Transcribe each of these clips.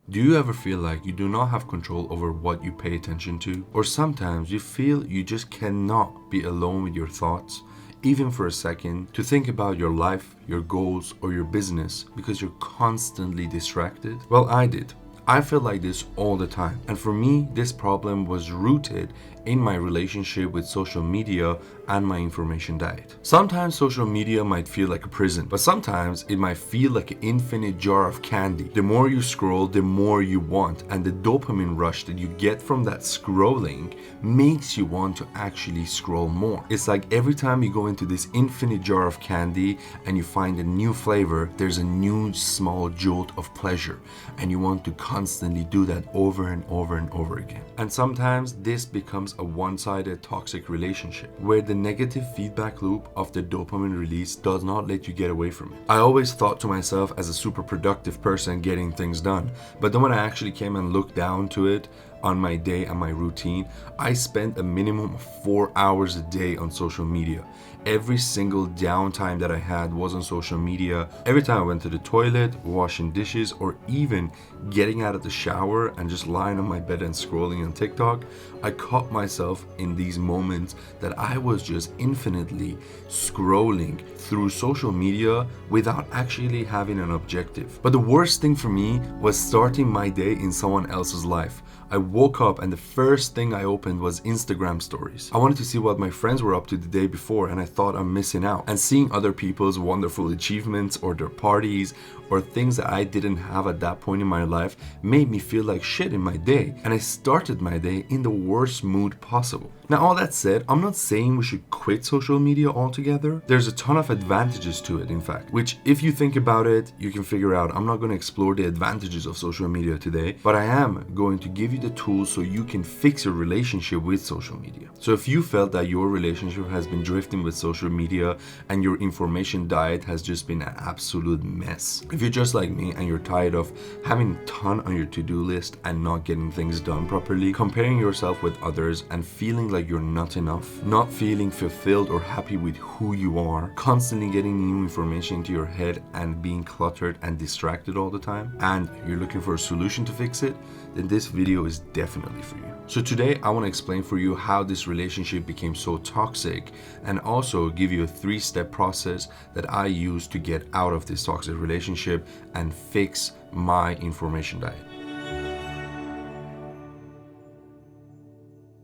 Do you ever feel like you do not have control over what you pay attention to? Or sometimes you feel you just cannot be alone with your thoughts, even for a second, to think about your life, your goals, or your business because you're constantly distracted? Well, I did. I felt like this all the time. And for me, this problem was rooted in my relationship with social media and my information diet. Sometimes social media might feel like a prison, but sometimes it might feel like an infinite jar of candy. The more you scroll, the more you want, and the dopamine rush that you get from that scrolling makes you want to actually scroll more. It's like every time you go into this infinite jar of candy and you find a new flavor, there's a new small jolt of pleasure, and you want to constantly do that over and over and over again. And sometimes this becomes a one-sided toxic relationship where the negative feedback loop of the dopamine release does not let you get away from it. I always thought to myself as a super productive person getting things done, but then when I actually came and looked down to it on my day and my routine, I spent a minimum of 4 hours a day on social media. Every single downtime that I had was on social media. Every time I went to the toilet, washing dishes, or even getting out of the shower and just lying on my bed and scrolling on TikTok, I caught myself in these moments that I was just infinitely scrolling through social media without actually having an objective. But the worst thing for me was starting my day in someone else's life. I woke up and the first thing I opened was Instagram stories. I wanted to see what my friends were up to the day before, and I thought I'm missing out. And seeing other people's wonderful achievements or their parties or things that I didn't have at that point in my life made me feel like shit in my day. And I started my day in the worst mood possible. Now, all that said, I'm not saying we should quit social media altogether. There's a ton of advantages to it, in fact, which if you think about it, you can figure out. I'm not going to explore the advantages of social media today, but I am going to give you the tools so you can fix your relationship with social media. So if you felt that your relationship has been drifting with social media and your information diet has just been an absolute mess, if you're just like me and you're tired of having a ton on your to-do list and not getting things done properly, comparing yourself with others and feeling like you're not enough, not feeling fulfilled or happy with who you are, constantly getting new information into your head and being cluttered and distracted all the time, and you're looking for a solution to fix it, then this video is definitely for you. So today I want to explain for you how this relationship became so toxic and also give you a 3-step process that I use to get out of this toxic relationship and fix my information diet.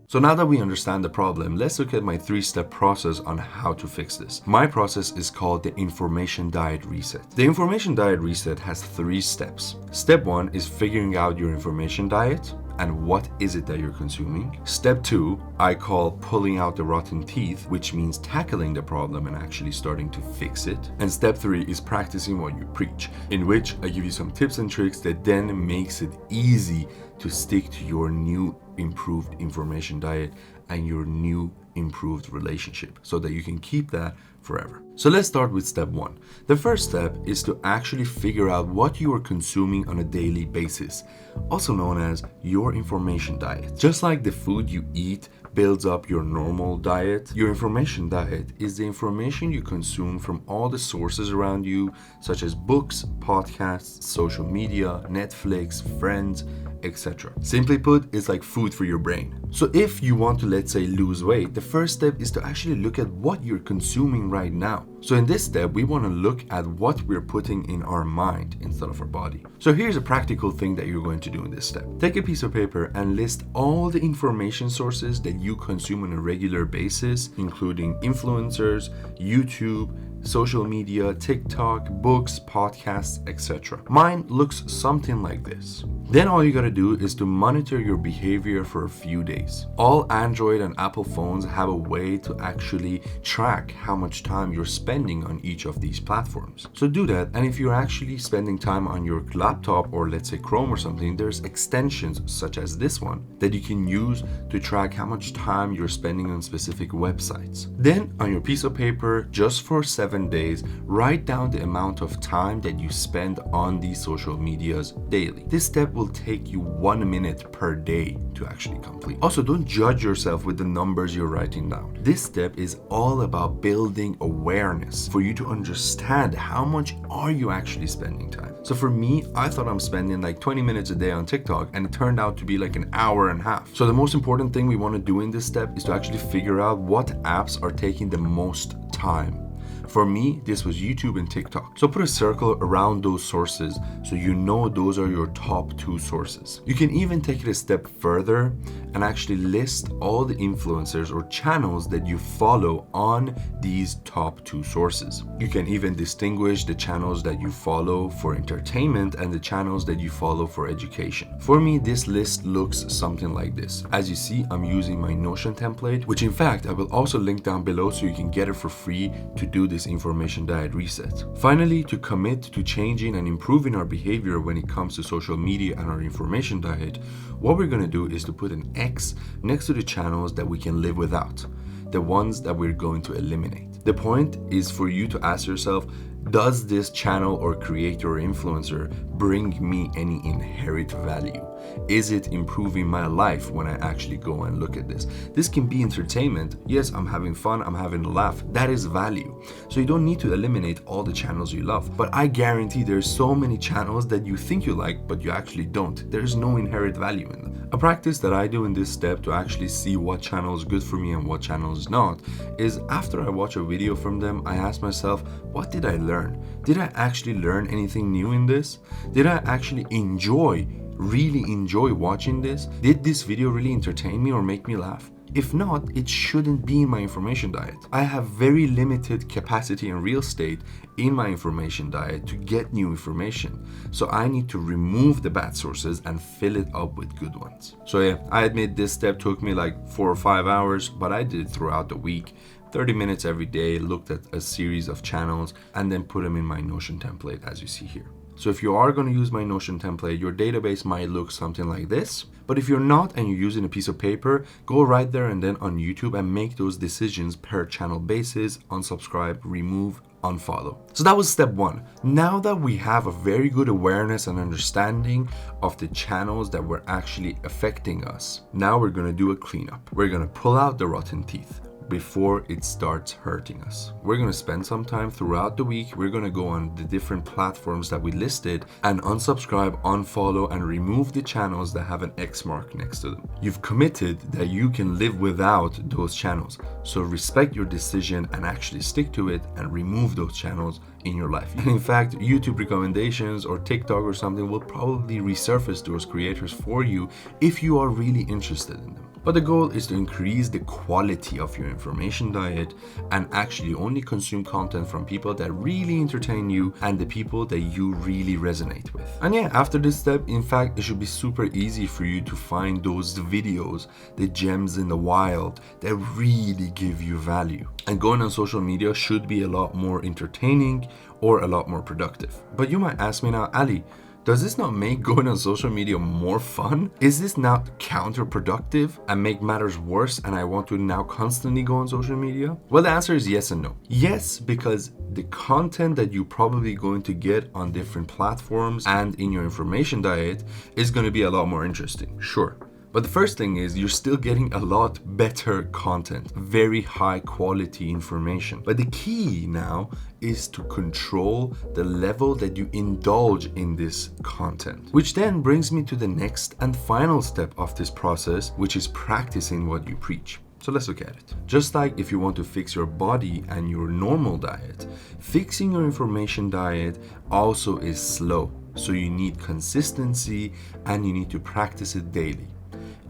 So now that we understand the problem, let's look at my 3-step process on how to fix this. My process is called the information diet reset. The information diet reset has 3 steps. Step 1 is figuring out your information diet and what is it that you're consuming. Step 2, I call pulling out the rotten teeth, which means tackling the problem and actually starting to fix it. And step 3 is practicing what you preach, in which I give you some tips and tricks that then makes it easy to stick to your new improved information diet and your new improved relationship so that you can keep that forever. So let's start with step 1. The first step is to actually figure out what you are consuming on a daily basis, also known as your information diet. Just like the food you eat builds up your normal diet, your information diet is the information you consume from all the sources around you, such as books, podcasts, social media, Netflix, friends, etc. Simply put, it's like food for your brain. So if you want to, let's say, lose weight, the first step is to actually look at what you're consuming right now. So in this step, we want to look at what we're putting in our mind instead of our body. So here's a practical thing that you're going to do in this step. Take a piece of paper and list all the information sources that you consume on a regular basis, including influencers, YouTube, social media, TikTok, books, podcasts, etc. Mine looks something like this. Then all you gotta do is to monitor your behavior for a few days. All Android and Apple phones have a way to actually track how much time you're spending on each of these platforms. So do that, and if you're actually spending time on your laptop or let's say Chrome or something, there's extensions such as this one that you can use to track how much time you're spending on specific websites. Then on your piece of paper, just for 7 days, write down the amount of time that you spend on these social medias daily. This step will take you 1 minute per day to actually complete. Also, don't judge yourself with the numbers you're writing down. This step is all about building awareness for you to understand how much are you actually spending time. So for me, I thought I'm spending like 20 minutes a day on TikTok, and it turned out to be like an hour and a half. So the most important thing we want to do in this step is to actually figure out what apps are taking the most time. For me, this was YouTube and TikTok. So put a circle around those sources so you know those are your top 2 sources. You can even take it a step further and actually list all the influencers or channels that you follow on these top 2 sources. You can even distinguish the channels that you follow for entertainment and the channels that you follow for education. For me, this list looks something like this. As you see, I'm using my Notion template, which in fact I will also link down below so you can get it for free to do this information diet reset. Finally, to commit to changing and improving our behavior when it comes to social media and our information diet, what we're going to do is to put an X next to the channels that we can live without, the ones that we're going to eliminate. The point is for you to ask yourself, does this channel or creator or influencer bring me any inherent value? Is it improving my life when I actually go and look at this? This can be entertainment. Yes, I'm having fun, I'm having a laugh. That is value. So you don't need to eliminate all the channels you love. But I guarantee there's so many channels that you think you like, but you actually don't. There's no inherent value in them. A practice that I do in this step to actually see what channel is good for me and what channel is not is after I watch a video from them, I ask myself, what did I learn? Did I actually learn anything new in this? Did I actually really enjoy watching this? Did this video really entertain me or make me laugh? If not, it shouldn't be in my information diet. I have very limited capacity and real estate in my information diet to get new information. So I need to remove the bad sources and fill it up with good ones. So yeah, I admit this step took me like 4 or 5 hours, but I did it throughout the week. 30 minutes every day, looked at a series of channels and then put them in my Notion template as you see here. So if you are going to use my Notion template, your database might look something like this. But if you're not and you're using a piece of paper, go right there and then on YouTube and make those decisions per channel basis, unsubscribe, remove, unfollow. So that was step 1. Now that we have a very good awareness and understanding of the channels that were actually affecting us, now we're going to do a cleanup. We're going to pull out the rotten teeth before it starts hurting us. We're going to spend some time throughout the week. We're going to go on the different platforms that we listed and unsubscribe, unfollow, and remove the channels that have an X mark next to them. You've committed that you can live without those channels. So respect your decision and actually stick to it and remove those channels in your life. And in fact, YouTube recommendations or TikTok or something will probably resurface those creators for you if you are really interested in them. But the goal is to increase the quality of your information diet and actually only consume content from people that really entertain you and the people that you really resonate with. And yeah, after this step, in fact, it should be super easy for you to find those videos, the gems in the wild that really give you value. And going on social media should be a lot more entertaining or a lot more productive. But you might ask me now, Ali, does this not make going on social media more fun? Is this not counterproductive and make matters worse and I want to now constantly go on social media? Well, the answer is yes and no. Yes, because the content that you're probably going to get on different platforms and in your information diet is going to be a lot more interesting, sure. But the first thing is you're still getting a lot better content, very high quality information. But the key now is to control the level that you indulge in this content, which then brings me to the next and final step of this process, which is practicing what you preach. So let's look at it. Just like if you want to fix your body and your normal diet, fixing your information diet also is slow. So you need consistency and you need to practice it daily.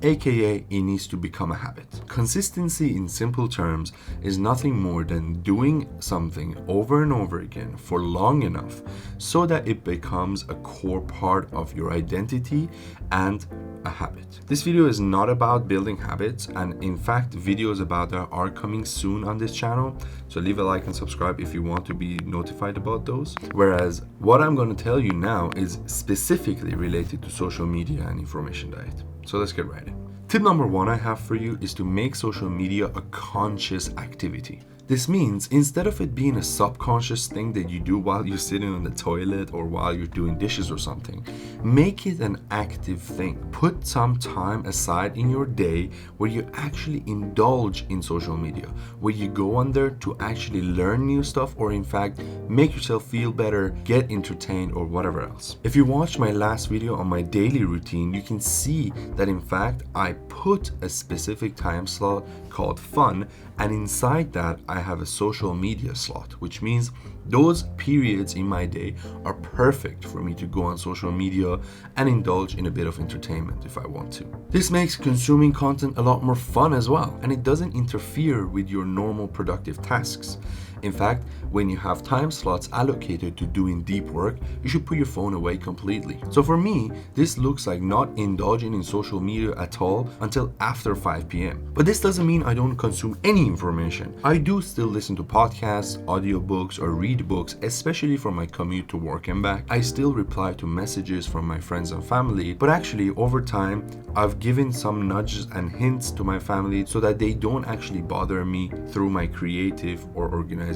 AKA, it needs to become a habit. Consistency in simple terms is nothing more than doing something over and over again for long enough so that it becomes a core part of your identity and a habit. This video is not about building habits, and in fact videos about that are coming soon on this channel, so leave a like and subscribe if you want to be notified about those. Whereas what I'm going to tell you now is specifically related to social media and information diet. So let's get right in. Tip number 1 I have for you is to make social media a conscious activity. This means instead of it being a subconscious thing that you do while you're sitting on the toilet or while you're doing dishes or something, make it an active thing. Put some time aside in your day where you actually indulge in social media, where you go on there to actually learn new stuff or in fact make yourself feel better, get entertained or whatever else. If you watched my last video on my daily routine, you can see that in fact I put a specific time slot called fun, and inside that I have a social media slot, which means those periods in my day are perfect for me to go on social media and indulge in a bit of entertainment if I want to. This makes consuming content a lot more fun as well, and it doesn't interfere with your normal productive tasks. In fact, when you have time slots allocated to doing deep work, you should put your phone away completely. So for me, this looks like not indulging in social media at all until after 5 p.m. But this doesn't mean I don't consume any information. I do still listen to podcasts, audiobooks, or read books, especially for my commute to work and back. I still reply to messages from my friends and family, but actually over time, I've given some nudges and hints to my family so that they don't actually bother me through my creative or organizational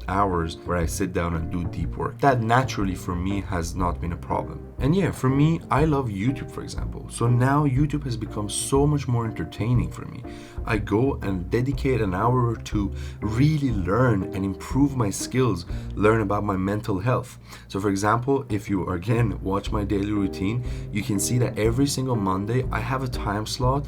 hours where I sit down and do deep work. That naturally for me has not been a problem. And yeah, for me, I love YouTube, for example. So now YouTube has become so much more entertaining for me. I go and dedicate an hour or two, really learn and improve my skills, learn about my mental health. So for example, if you again watch my daily routine, you can see that every single Monday I have a time slot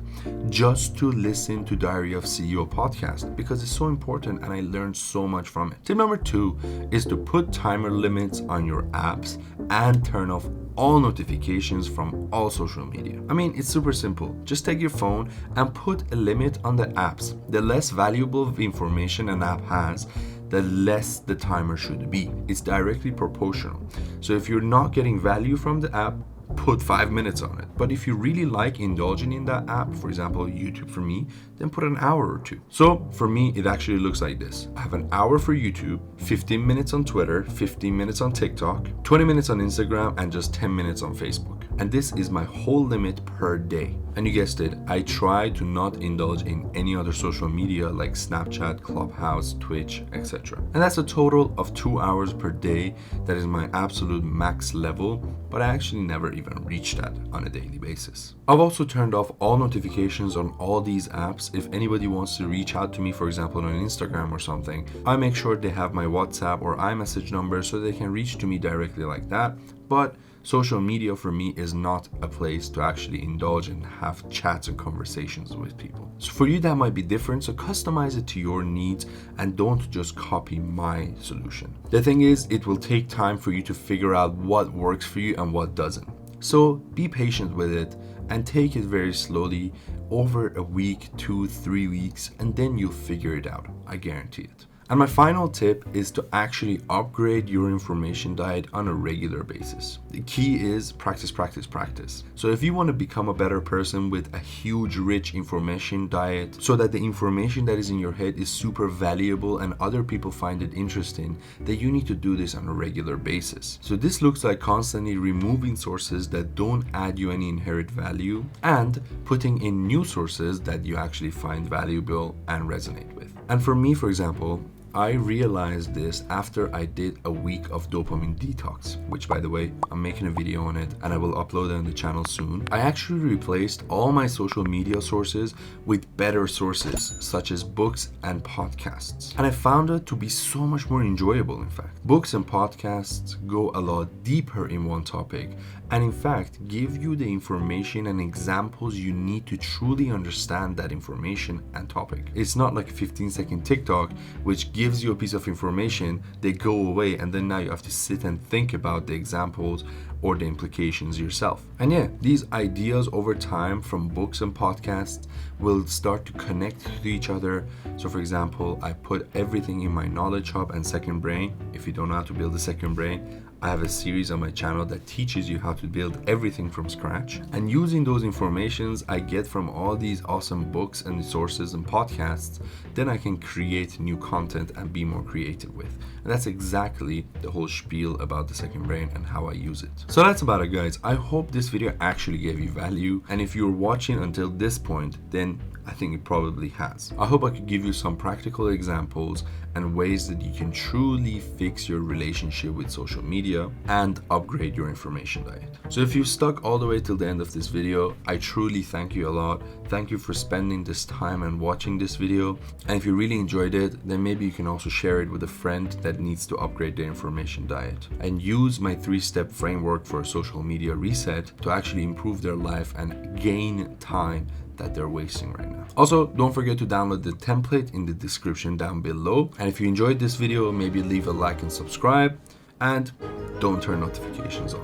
just to listen to Diary of CEO podcast because it's so important and I learned so much from it. Tip number 2 is to put timer limits on your apps and turn off all notifications from all social media. I mean, it's super simple. Just take your phone and put a limit on the apps. The less valuable information an app has, the less the timer should be. It's directly proportional. So if you're not getting value from the app, put 5 minutes on it. But if you really like indulging in that app, for example, YouTube for me, then put an hour or 2. So for me, it actually looks like this. I have an hour for YouTube, 15 minutes on Twitter, 15 minutes on TikTok, 20 minutes on Instagram, and just 10 minutes on Facebook. And this is my whole limit per day. And you guessed it, I try to not indulge in any other social media like Snapchat, Clubhouse, Twitch, etc. And that's a total of 2 hours per day. That is my absolute max level, but I actually never even reach that on a daily basis. I've also turned off all notifications on all these apps. If anybody wants to reach out to me, for example, on Instagram or something, I make sure they have my WhatsApp or iMessage number so they can reach to me directly like that. But social media for me is not a place to actually indulge and have chats and conversations with people. So for you that might be different, so customize it to your needs and don't just copy my solution. The thing is, it will take time for you to figure out what works for you and what doesn't. So be patient with it and take it very slowly over a week, 2-3 weeks, and then you'll figure it out. I guarantee it. And my final tip is to actually upgrade your information diet on a regular basis. The key is practice, practice, practice. So if you want to become a better person with a huge, rich information diet so that the information that is in your head is super valuable and other people find it interesting, then you need to do this on a regular basis. So this looks like constantly removing sources that don't add you any inherent value and putting in new sources that you actually find valuable and resonate with. And for me, for example, I realized this after I did a week of dopamine detox, which by the way, I'm making a video on it and I will upload it on the channel soon. I actually replaced all my social media sources with better sources, such as books and podcasts. And I found it to be so much more enjoyable, in fact. Books and podcasts go a lot deeper in one topic and in fact give you the information and examples you need to truly understand that information and topic. It's not like a 15-second TikTok which gives you a piece of information, they go away, and then now you have to sit and think about the examples or the implications yourself. And yeah, these ideas over time from books and podcasts will start to connect to each other. So for example, I put everything in my knowledge hub and second brain. If you don't know how to build a second brain, I have a series on my channel that teaches you how to build everything from scratch. And using those informations I get from all these awesome books and sources and podcasts, then I can create new content and be more creative with. And that's exactly the whole spiel about the second brain and how I use it. So that's about it, guys. I hope this video actually gave you value. And if you're watching until this point, then I think it probably has. I hope I could give you some practical examples and ways that you can truly fix your relationship with social media and upgrade your information diet. So if you've stuck all the way till the end of this video, I truly thank you a lot. Thank you for spending this time and watching this video. And if you really enjoyed it, then maybe you can also share it with a friend that needs to upgrade their information diet and use my 3-step framework for a social media reset to actually improve their life and gain time that they're wasting right now. Also, don't forget to download the template in the description down below. And if you enjoyed this video, maybe leave a like and subscribe, and don't turn notifications on.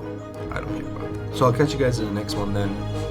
I don't care about that. So I'll catch you guys in the next one then.